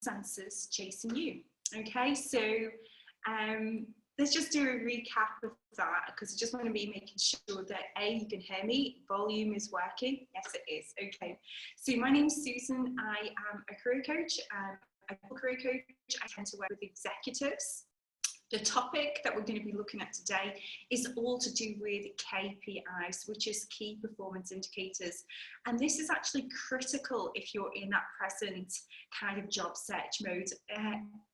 senses chasing you. Okay, so let's just do a recap of that, because I just want to be making sure that A, you can hear me, volume is working. Yes, it is. Okay, so my name is Susan. I am a career coach. I tend to work with executives. The topic that we're going to be looking at today is all to do with KPIs, which is key performance indicators. And this is actually critical if you're in that present kind of job search mode,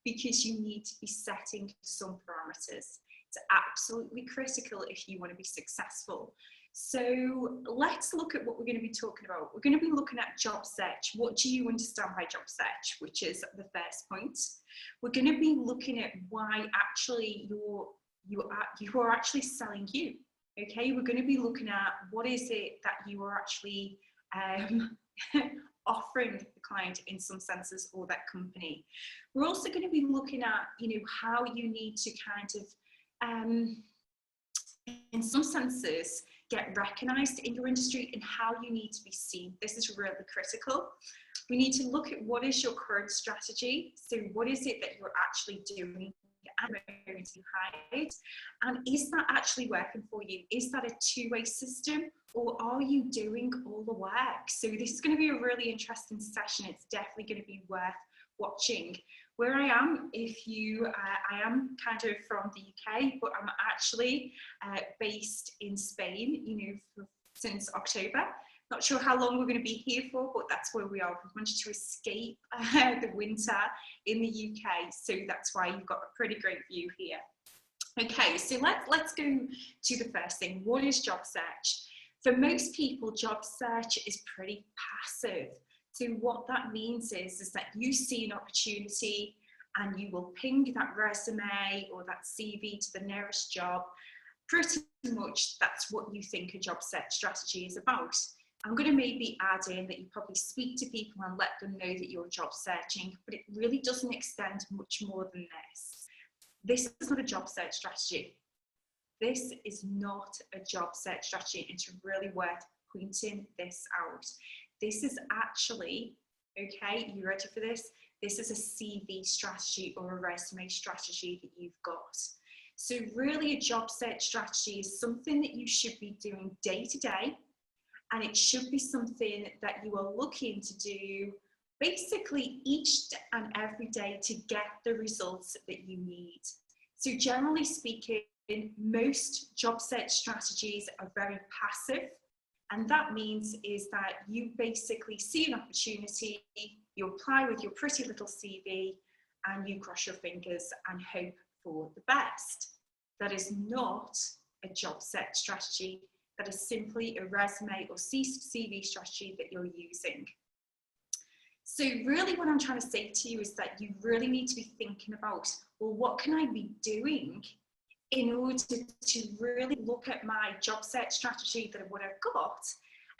because you need to be setting some parameters. It's absolutely critical if you want to be successful. So let's look at what we're going to be talking about. We're going to be looking at job search. What do you understand by job search, which is the first point. We're going to be looking at why actually you are actually selling you. Okay, we're going to be looking at what is it that you are actually offering the client in some senses, or that company. We're also going to be looking at, how you need to kind of in some senses get recognized in your industry and how you need to be seen. This is really critical. We need to look at what is your current strategy. So what is it that you're actually doing and you hired, and is that actually working for you? Is that a two-way system, or are you doing all the work? So this is going to be a really interesting session. It's definitely going to be worth watching. Where I am, I am kind of from the UK, but I'm actually based in Spain, since October. Not sure how long we're going to be here for, but that's where we are. We've managed to escape the winter in the UK, so that's why you've got a pretty great view here. Okay, so let's go to the first thing. What is job search? For most people, job search is pretty passive. So what that means is that you see an opportunity and you will ping that resume or that CV to the nearest job. Pretty much that's what you think a job search strategy is about. I'm going to maybe add in that you probably speak to people and let them know that you're job searching, but it really doesn't extend much more than this. This is not a job search strategy. This is not a job search strategy, and it's really worth pointing this out. This is actually, okay, you ready for this? This is a CV strategy or a resume strategy that you've got. So really a job search strategy is something that you should be doing day to day, and it should be something that you are looking to do basically each and every day to get the results that you need. So generally speaking, most job search strategies are very passive. And that means is that you basically see an opportunity, you apply with your pretty little CV, and you cross your fingers and hope for the best. That is not a job search strategy. That is simply a resume or CV strategy that you're using. So really what I'm trying to say to you is that you really need to be thinking about, well, what can I be doing in order to really look at my job search strategy, that what I've got,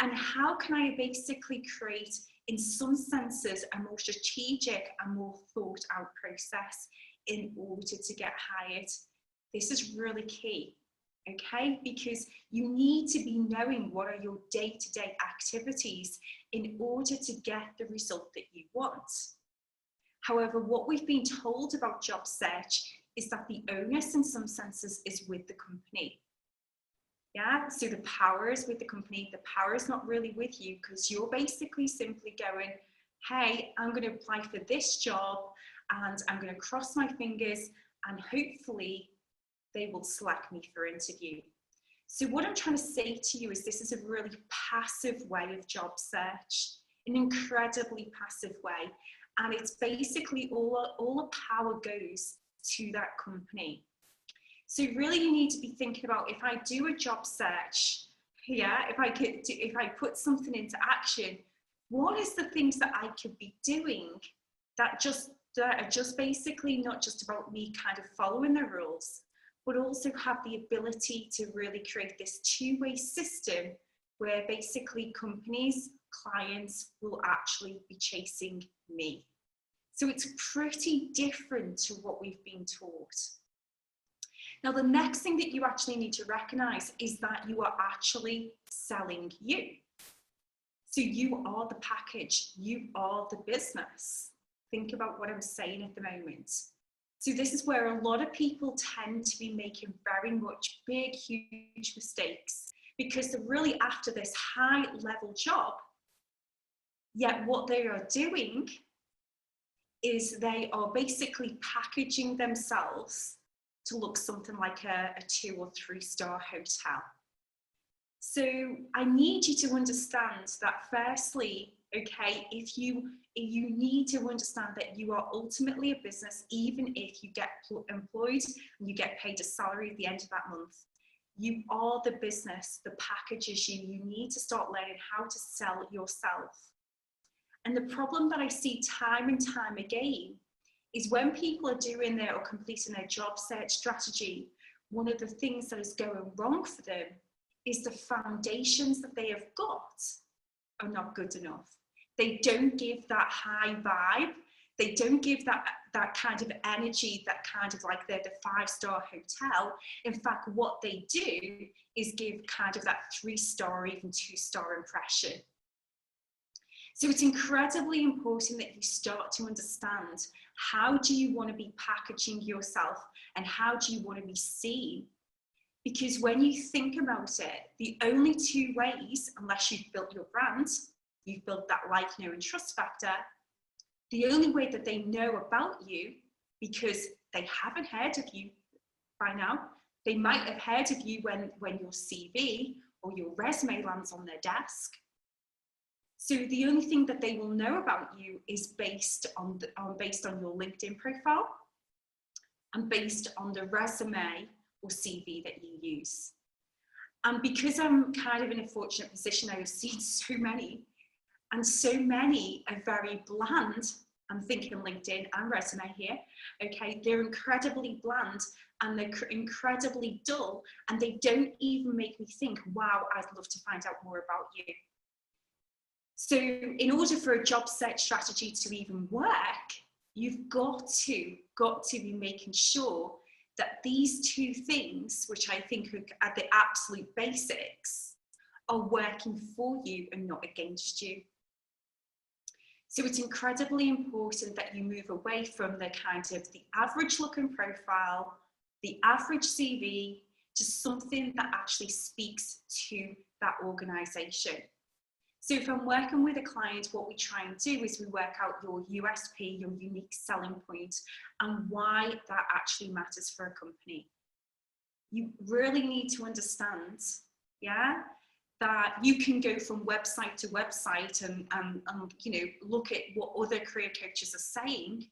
and how can I basically create, in some senses, a more strategic and more thought out process in order to get hired. This is really key, okay? Because you need to be knowing what are your day-to-day activities in order to get the result that you want. However, what we've been told about job search is that the onus in some senses is with the company. Yeah, so the power is with the company. The power is not really with you, because you're basically simply going, hey, I'm going to apply for this job and I'm going to cross my fingers and hopefully they will select me for interview. So what I'm trying to say to you is this is a really passive way of job search, an incredibly passive way. And it's basically all the power goes to that company. So really you need to be thinking about, if I do a job search, if I put something into action, what is the things that I could be doing that are just basically not just about me kind of following the rules, but also have the ability to really create this two-way system where basically companies, clients will actually be chasing me. So it's pretty different to what we've been taught. Now, the next thing that you actually need to recognize is that you are actually selling you. So you are the package, you are the business. think about what I'm saying at the moment. So this is where a lot of people tend to be making very much big, huge mistakes because they're really after this high level job. Yet what they are doing is they are basically packaging themselves to look something like a 2 or 3 star hotel. So I need you to understand that firstly, okay, if you need to understand that you are ultimately a business, even if you get employed and you get paid a salary at the end of that month, you are the business that packages you. You need to start learning how to sell yourself. And the problem that I see time and time again is when people are doing their or completing their job search strategy, one of the things that is going wrong for them is the foundations that they have got are not good enough. They don't give that high vibe. They don't give that kind of energy, that kind of like they're the 5-star hotel. In fact, what they do is give kind of that 3-star or even 2-star impression. So it's incredibly important that you start to understand, how do you want to be packaging yourself and how do you want to be seen? Because when you think about it, the only 2 ways, unless you've built your brand, you've built that like, know and trust factor, the only way that they know about you, because they haven't heard of you by now, they might have heard of you when your CV or your resume lands on their desk. So the only thing that they will know about you is based on your LinkedIn profile and based on the resume or CV that you use. And because I'm kind of in a fortunate position, I have seen so many, and so many are very bland. I'm thinking LinkedIn and resume here, okay? They're incredibly bland and they're incredibly dull, and they don't even make me think, wow, I'd love to find out more about you. So in order for a job search strategy to even work, you've got to be making sure that these 2 things, which I think are the absolute basics, are working for you and not against you. So it's incredibly important that you move away from the kind of the average looking profile, the average CV, to something that actually speaks to that organization. So if I'm working with a client, what we try and do is we work out your USP, your unique selling point, and why that actually matters for a company. You really need to understand, yeah, that you can go from website to website and you know, look at what other career coaches are saying,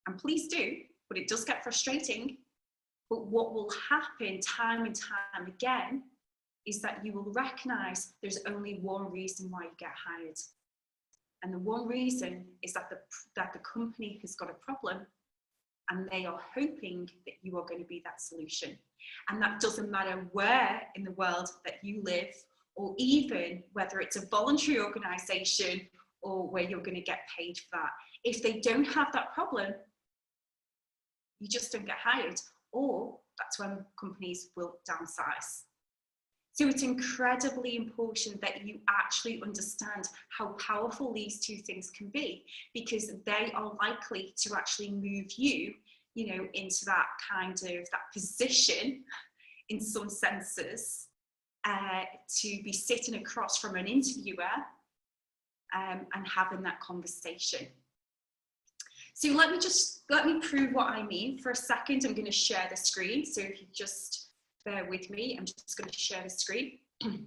and please do, but it does get frustrating. But what will happen time and time again is that you will recognize there's only one reason why you get hired. And the one reason is that the company has got a problem and they are hoping that you are going to be that solution. And that doesn't matter where in the world that you live, or even whether it's a voluntary organization or where you're going to get paid for that. If they don't have that problem, you just don't get hired, or that's when companies will downsize. So it's incredibly important that you actually understand how powerful these 2 things can be, because they are likely to actually move you, you know, into that kind of that position in some senses, to be sitting across from an interviewer and having that conversation. So let me prove what I mean for a second. I'm going to share the screen. So if you just bear with me, I'm just going to share the screen. And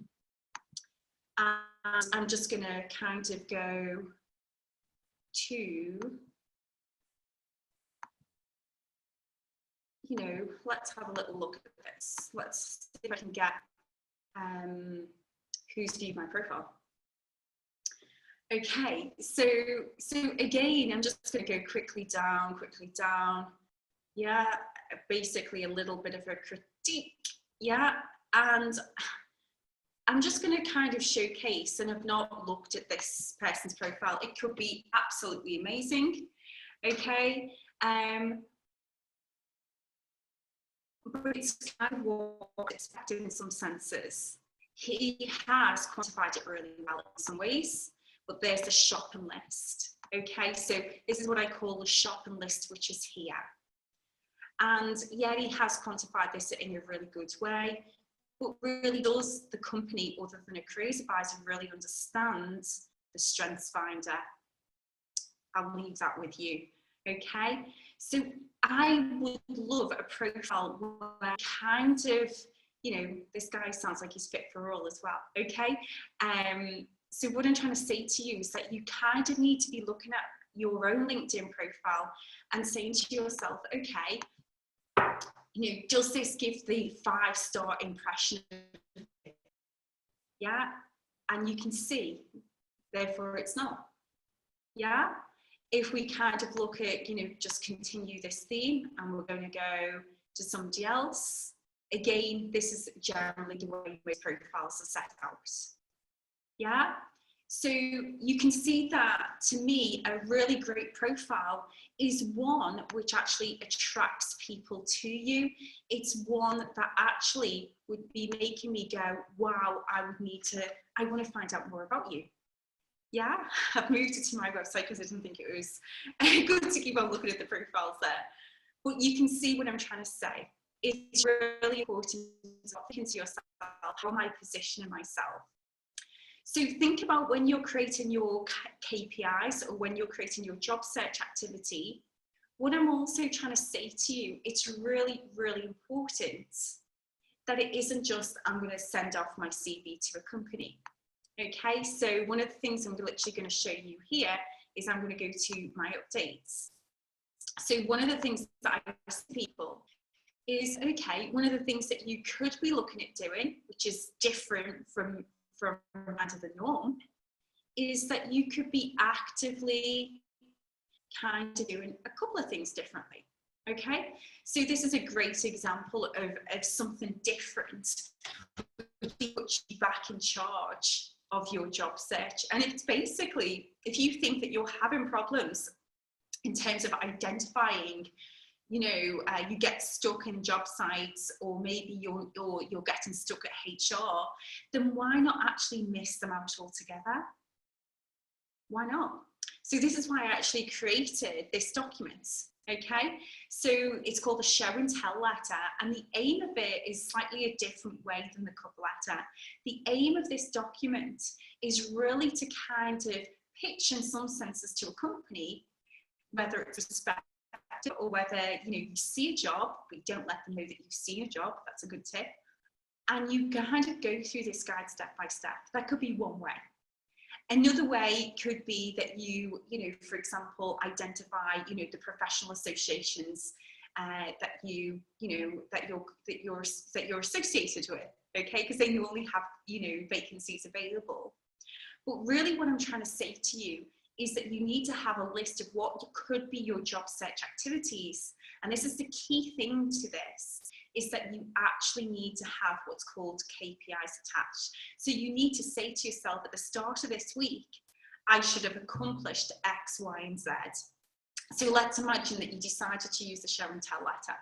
I'm just going to kind of go to, you know, let's have a little look at this. Let's see if I can get who's viewed my profile. Okay, so again, I'm just going to go quickly down. Yeah, basically a little bit of a critique. Yeah, and I'm just going to kind of showcase, and I've not looked at this person's profile. It could be absolutely amazing. Okay, but it's kind of what I expected in some senses. He has quantified it really well in some ways, but there's the shopping list. Okay, so this is what I call the shopping list, which is here. And yeah, he has quantified this in a really good way, but really does the company, other than a careers advisor, really understand the strengths finder? I'll leave that with you. Okay, so I would love a profile where kind of, you know, this guy sounds like he's fit for all as well. Okay, so what I'm trying to say to you is that you kind of need to be looking at your own LinkedIn profile and saying to yourself, okay, you know, does this give the 5-star impression? Yeah, and you can see, therefore it's not. Yeah, if we kind of look at, you know, just continue this theme and we're going to go to somebody else, again, this is generally the way most profiles are set out. Yeah, so you can see that, to me, a really great profile is one which actually attracts people to you. It's one that actually would be making me go, wow, I want to find out more about you. Yeah, I've moved it to my website because I didn't think it was good to keep on looking at the profiles there. But you can see what I'm trying to say. It's really important to think to yourself, how am I positioning myself? So think about when you're creating your KPIs or when you're creating your job search activity. What I'm also trying to say to you, it's really, really important that it isn't just, I'm going to send off my CV to a company. Okay, so one of the things I'm literally going to show you here is I'm going to go to my updates. So one of the things that I ask people is, okay, one of the things that you could be looking at doing, which is different from kind of the norm, is that you could be actively kind of doing a couple of things differently. Okay, so this is a great example of something different, which puts you back in charge of your job search. And it's basically, if you think that you're having problems in terms of identifying, you know, you get stuck in job sites, or maybe you're getting stuck at HR, then why not actually miss them out altogether? Why not? So this is why I actually created this document. Okay, so it's called the show and tell letter, and the aim of it is slightly a different way than the cover letter. The aim of this document is really to kind of pitch, in some senses, to a company, whether it's respected or whether, you know, you see a job, but you don't let them know that you see a job. That's a good tip. And you kind of go through this guide step by step. That could be one way. Another way could be that you know, for example, identify, you know, the professional associations that you're associated with, okay, because they normally have, you know, vacancies available. But really, what I'm trying to say to you is that you need to have a list of what could be your job search activities, and this is the key thing to this, is that you actually need to have what's called KPIs attached. So you need to say to yourself at the start of this week, I should have accomplished X, Y, and Z. So let's imagine that you decided to use the show and tell letter.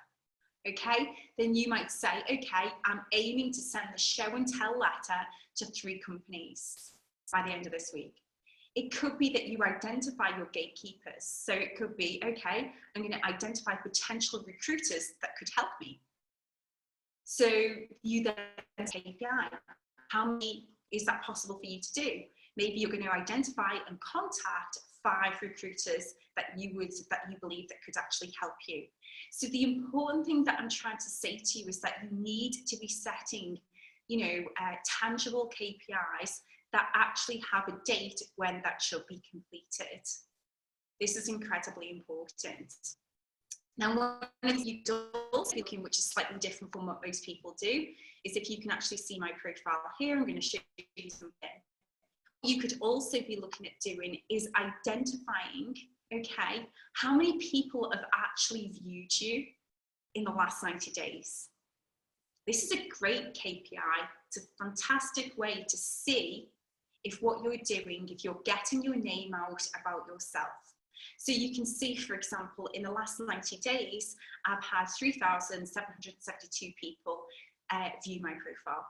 Okay, then you might say, okay, I'm aiming to send the show and tell letter to 3 companies by the end of this week. It could be that you identify your gatekeepers. So it could be, okay, I'm going to identify potential recruiters that could help me. So you then KPI, how many is that possible for you to do? Maybe you're going to identify and contact 5 recruiters that you believe that could actually help you. So the important thing that I'm trying to say to you is that you need to be setting, you know, tangible KPIs that actually have a date when that should be completed. This is incredibly important. Now, one of you also looking, which is slightly different from what most people do, is if you can actually see my profile here, I'm going to show you something. What you could also be looking at doing is identifying, okay, how many people have actually viewed you in the last 90 days. This is a great KPI. It's a fantastic way to see if what you're doing, if you're getting your name out about yourself. So you can see, for example, in the last 90 days, I've had 3,772 people view my profile.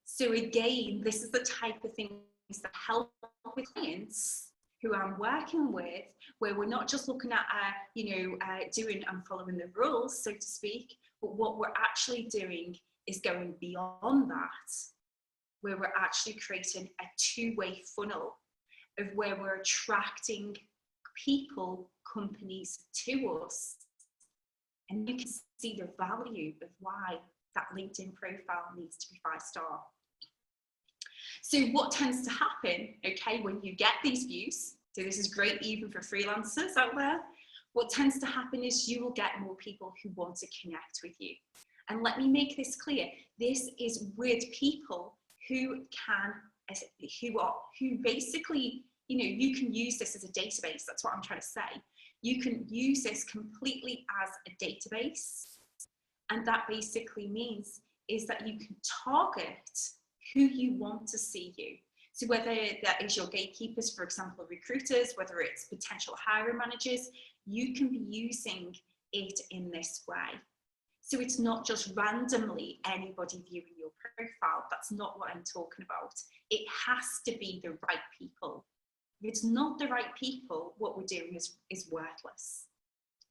So again, this is the type of things that help with clients who I'm working with, where we're not just looking at, doing and following the rules, so to speak, but what we're actually doing is going beyond that, where we're actually creating a two-way funnel of where we're attracting people, companies to us. And you can see the value of why that LinkedIn profile needs to be 5-star. So what tends to happen, okay, when you get these views, so this is great even for freelancers out there, what tends to happen is you will get more people who want to connect with you. And let me make this clear, this is with people who basically, you can use this as a database. That's what I'm trying to say. You can use this completely as a database. And that basically means is that you can target who you want to see you. So whether that is your gatekeepers, for example, recruiters, whether it's potential hiring managers, you can be using it in this way. So it's not just randomly anybody viewing your profile. That's not what I'm talking about. It has to be the right people. If it's not the right people, what we're doing is worthless.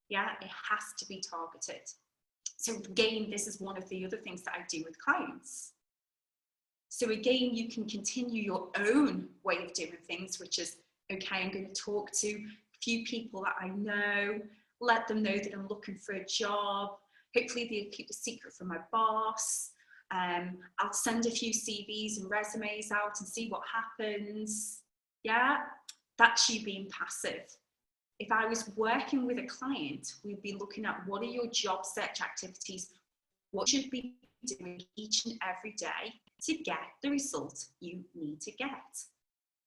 Yeah, it has to be targeted. So again, this is one of the other things that I do with clients. So again, you can continue your own way of doing things, which is, okay, I'm going to talk to a few people that I know, let them know that I'm looking for a job. Hopefully they'll keep the secret from my boss. I'll send a few CVs and resumes out and see what happens. Yeah, that's you being passive. If I was working with a client, we'd be looking at what are your job search activities, what you should be doing each and every day to get the result you need to get.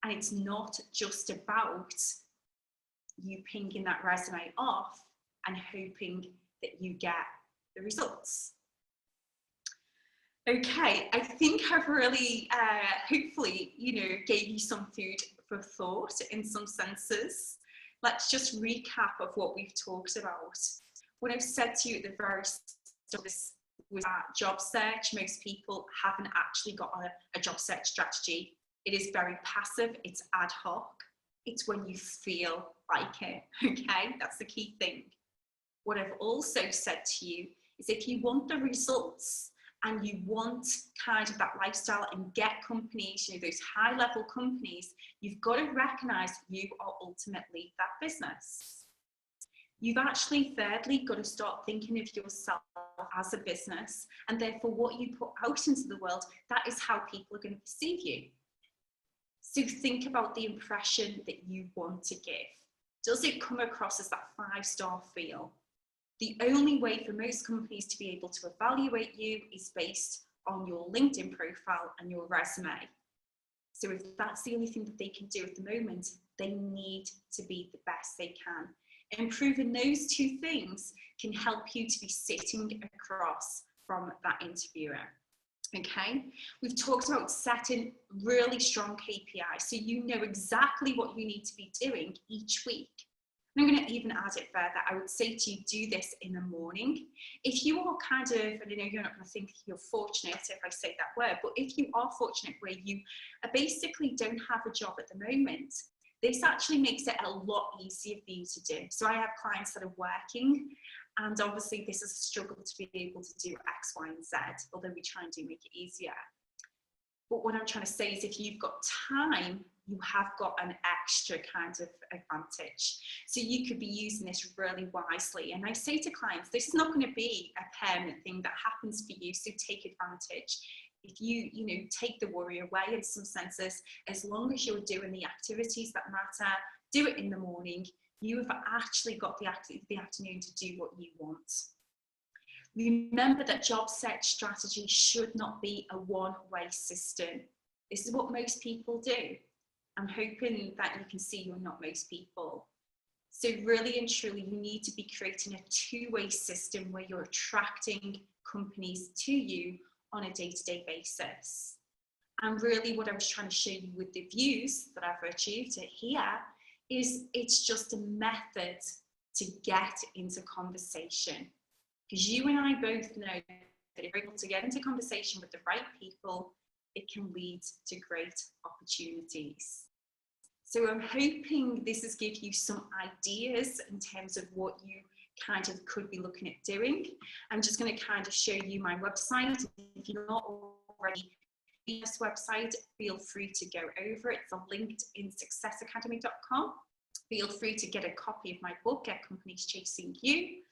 And it's not just about you pinging that resume off and hoping that you get the results. Okay, I think I've really, hopefully, gave you some food for thought in some senses. Let's just recap of what we've talked about. What I've said to you at the very start was that job search, most people haven't actually got a job search strategy. It is very passive, it's ad hoc. It's when you feel like it, okay? That's the key thing. What I've also said to you is if you want the results and you want kind of that lifestyle and get companies, those high level companies, you've got to recognize you are ultimately that business. You've actually, thirdly, got to start thinking of yourself as a business, and therefore what you put out into the world, that is how people are going to perceive you. So think about the impression that you want to give. Does it come across as that 5-star feel? The only way for most companies to be able to evaluate you is based on your LinkedIn profile and your resume. So if that's the only thing that they can do at the moment, they need to be the best they can. Improving those two things can help you to be sitting across from that interviewer. Okay, we've talked about setting really strong KPIs so you know exactly what you need to be doing each week. And I'm going to even add it further. I would say to you, do this in the morning. If you are kind of, I know you're not going to think you're fortunate if I say that word, but if you are fortunate where you basically don't have a job at the moment, this actually makes it a lot easier for you to do. So I have clients that are working, and obviously this is a struggle to be able to do X, Y, and Z, although we try and make it easier. But what I'm trying to say is if you've got time, you have got an extra kind of advantage. So you could be using this really wisely. And I say to clients, this is not going to be a permanent thing that happens for you, so take advantage. If you take the worry away in some senses, as long as you're doing the activities that matter, do it in the morning, you have actually got the afternoon to do what you want. Remember that job search strategy should not be a one-way system. This is what most people do. I'm hoping that you can see you're not most people. So really and truly, you need to be creating a two-way system where you're attracting companies to you on a day-to-day basis. And really what I was trying to show you with the views that I've achieved here is it's just a method to get into conversation. Because you and I both know that if we're able to get into conversation with the right people, it can lead to great opportunities. So I'm hoping this has given you some ideas in terms of what you kind of could be looking at doing. I'm just going to kind of show you my website. If you're not already on this website, feel free to go over it. It's linkedinsuccessacademy.com. Feel free to get a copy of my book, Get Companies Chasing You.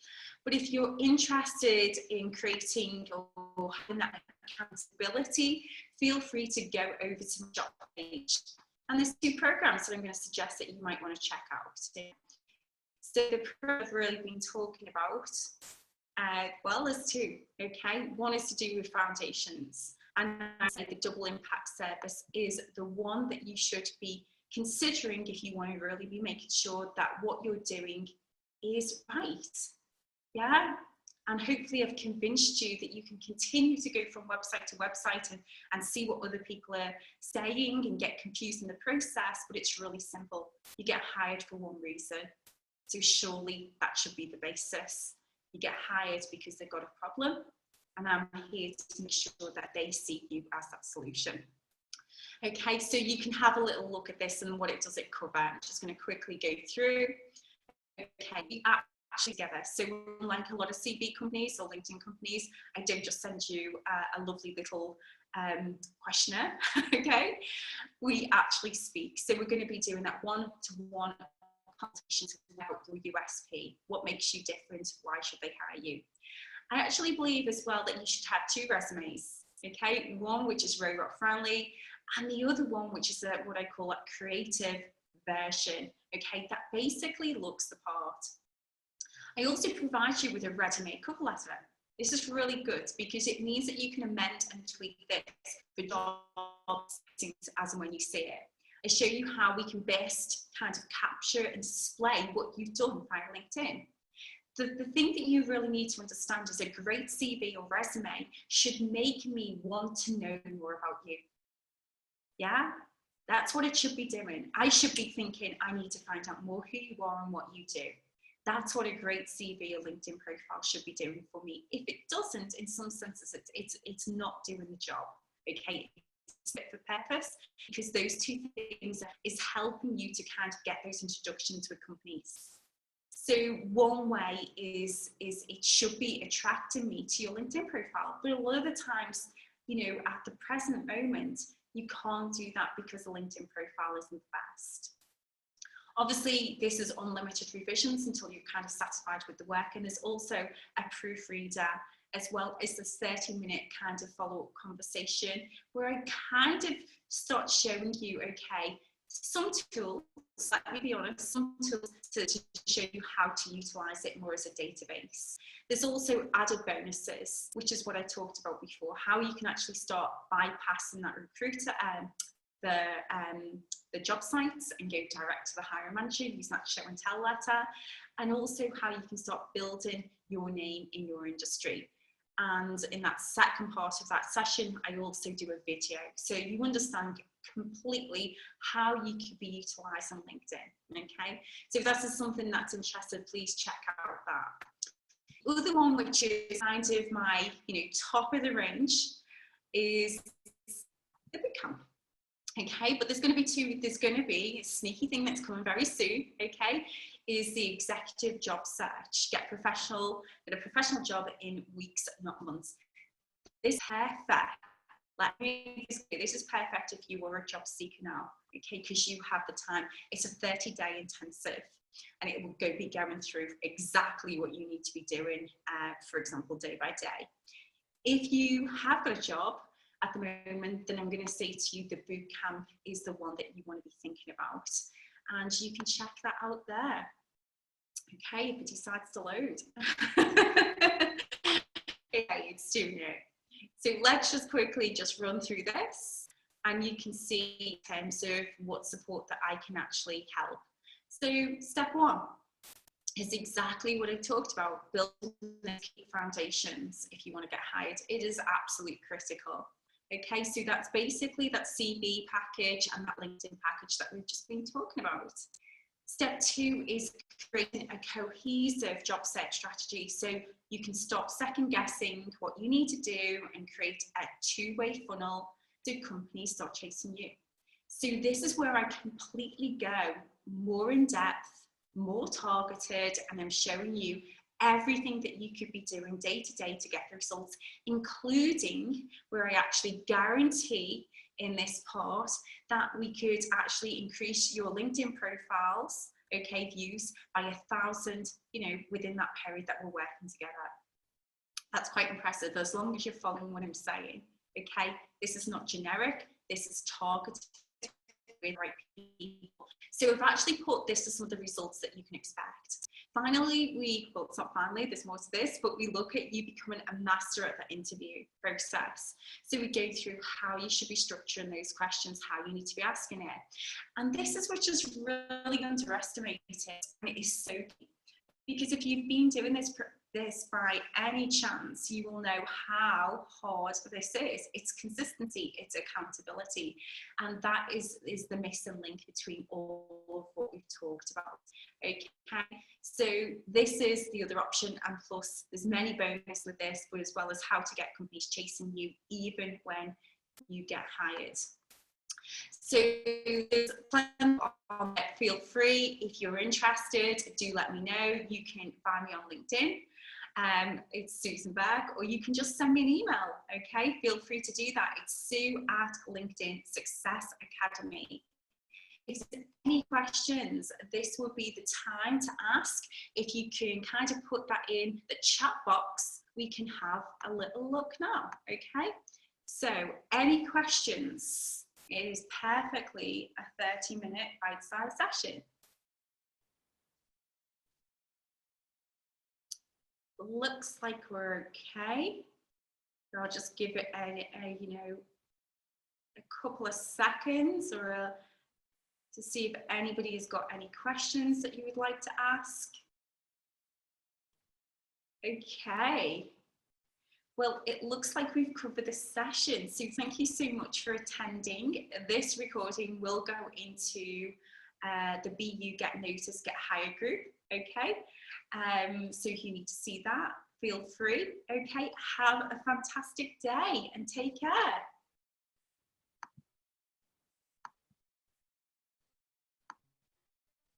But if you're interested in creating or having that accountability, feel free to go over to my job page. And there's 2 programs that I'm going to suggest that you might want to check out. So the program I've really been talking about, well, there's 2, okay? One is to do with foundations. And I say the double impact service is the one that you should be considering if you want to really be making sure that what you're doing is right. Yeah, and hopefully I've convinced you that you can continue to go from website to website and see what other people are saying and get confused in the process, but it's really simple. You get hired for one reason, so surely that should be the basis. You get hired because they've got a problem, and I'm here to make sure that they see you as that solution. Okay, so you can have a little look at this and what it does cover. I'm just going to quickly go through. Okay, you actually together. So like a lot of CV companies or LinkedIn companies, I don't just send you a lovely little questionnaire, okay? We actually speak. So we're going to be doing that one-to-one consultation to know your USP. What makes you different? Why should they hire you? I actually believe as well that you should have 2 resumes, okay? One which is robot friendly, and the other one which is what I call a creative version, okay? That basically looks the part. I also provide you with a ready-made cover letter. This is really good because it means that you can amend and tweak this for jobs as and when you see it. I show you how we can best kind of capture and display what you've done via LinkedIn. The thing that you really need to understand is a great CV or resume should make me want to know more about you. Yeah, that's what it should be doing. I should be thinking, I need to find out more who you are and what you do. That's what a great CV or LinkedIn profile should be doing for me. If it doesn't, in some senses, it's not doing the job, okay? It's fit for purpose, because those 2 things is helping you to kind of get those introductions with companies. So one way is it should be attracting me to your LinkedIn profile. But a lot of the times, you know, at the present moment, you can't do that because the LinkedIn profile isn't the best. Obviously, this is unlimited revisions until you're kind of satisfied with the work. And there's also a proofreader, as well as the 30-minute kind of follow-up conversation where I kind of start showing you, okay, some tools, let me be honest, some tools to show you how to utilize it more as a database. There's also added bonuses, which is what I talked about before, how you can actually start bypassing that recruiter, the job sites, and go direct to the hiring manager using that show and tell letter, and also how you can start building your name in your industry. And in that second part of that session, I also do a video, so you understand completely how you could be utilizing LinkedIn. Okay, so if that's something that's interested, please check out that. The other one, which is kind of my, top of the range, is the bootcamp. Okay, but there's going to be a sneaky thing that's coming very soon, okay, is the executive job search. Get a professional job in weeks, not months. This is perfect. This is perfect if you are a job seeker now, okay, because you have the time. It's a 30-day intensive, and it will be going through exactly what you need to be doing, for example, day by day. If you have got a job at the moment, then I'm going to say to you the boot camp is the one that you want to be thinking about, and you can check that out there. Okay, if it decides to load. Okay, it's doing it. So let's just quickly run through this, and you can see in terms of what support that I can actually help. So step 1 is exactly what I talked about, building foundations if you want to get hired. It is absolutely critical. Okay, so that's basically that CV package and that LinkedIn package that we've just been talking about. Step 2 is creating a cohesive job search strategy, so you can stop second guessing what you need to do and create a 2-way funnel so companies start chasing you. So this is where I completely go more in depth, more targeted, and I'm showing you everything that you could be doing day to day to get the results, including where I actually guarantee in this part that we could actually increase your LinkedIn profiles, okay, views by 1,000, you know, within that period that we're working together. That's quite impressive as long as you're following what I'm saying, okay? This is not generic, this is targeted with the right people. So we've actually put this as some of the results that you can expect. Finally, well, it's not finally, there's more to this, but we look at you becoming a master at the interview process. So we go through how you should be structuring those questions, how you need to be asking it. And this is which is really underestimated, and it is so key. Because if you've been doing this by any chance, you will know how hard this is. It's consistency, it's accountability, and that is the missing link between all of what we've talked about. Okay, so this is the other option, and plus there's many bonuses with this, but as well as how to get companies chasing you even when you get hired. So there's plenty on it. Feel free, if you're interested, do let me know. You can find me on LinkedIn. It's Susan Burke, or you can just send me an email, okay? Feel free to do that. It's Sue@LinkedIn Success Academy. If there's any questions, this will be the time to ask. If you can kind of put that in the chat box, we can have a little look now, okay? So any questions? It is perfectly a 30-minute bite-sized session. Looks like we're okay. I'll just give it a you know, a couple of seconds to see if anybody has got any questions that you would like to ask. Okay. Well, it looks like we've covered this session. So thank you so much for attending. This recording will go into the BU Get Noticed, Get Hired group, okay? So if you need to see that, feel free, okay? Have a fantastic day and take care.